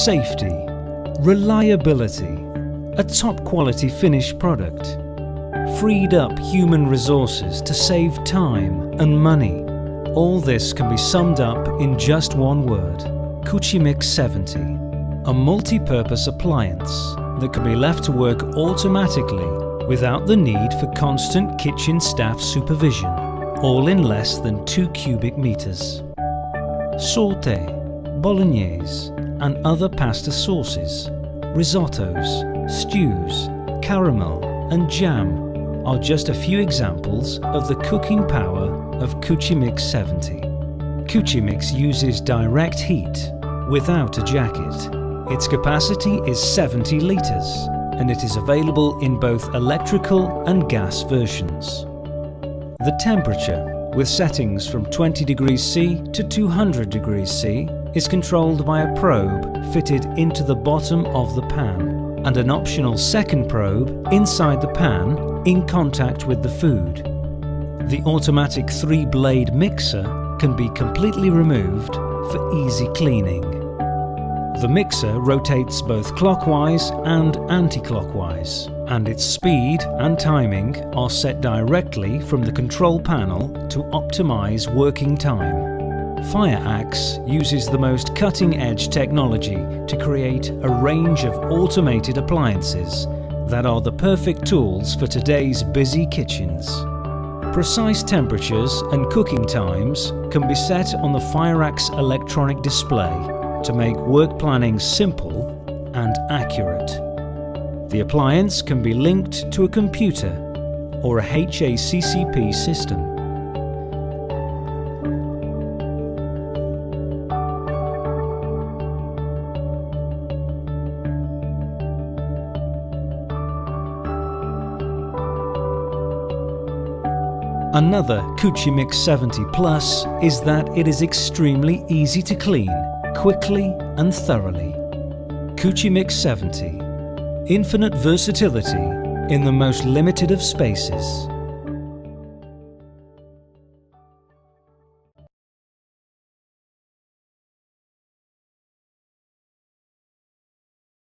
safety, reliability, a top-quality finished product, freed up human resources to save time and money. All this can be summed up in just one word: Cucimix 70, a multi-purpose appliance that can be left to work automatically without the need for constant kitchen staff supervision, all in less than 2 cubic meters. Sauté, bolognese and other pasta sauces, risottos, stews, caramel and jam are just a few examples of the cooking power of Cucimix 70. Cucimix uses direct heat without a jacket. Its capacity is 70 litres and it is available in both electrical and gas versions. The temperature, with settings from 20 degrees C to 200 degrees C, is controlled by a probe fitted into the bottom of the pan and an optional second probe inside the pan in contact with the food. The automatic 3-blade mixer can be completely removed for easy cleaning. The mixer rotates both clockwise and anti-clockwise, and its speed and timing are set directly from the control panel to optimize working time. FIREX uses the most cutting-edge technology to create a range of automated appliances that are the perfect tools for today's busy kitchens. Precise temperatures and cooking times can be set on the FIREX electronic display to make work planning simple and accurate. The appliance can be linked to a computer or a HACCP system. Another Cucimix 70 Plus is that it is extremely easy to clean, quickly and thoroughly. Cucimix 70. Infinite versatility in the most limited of spaces.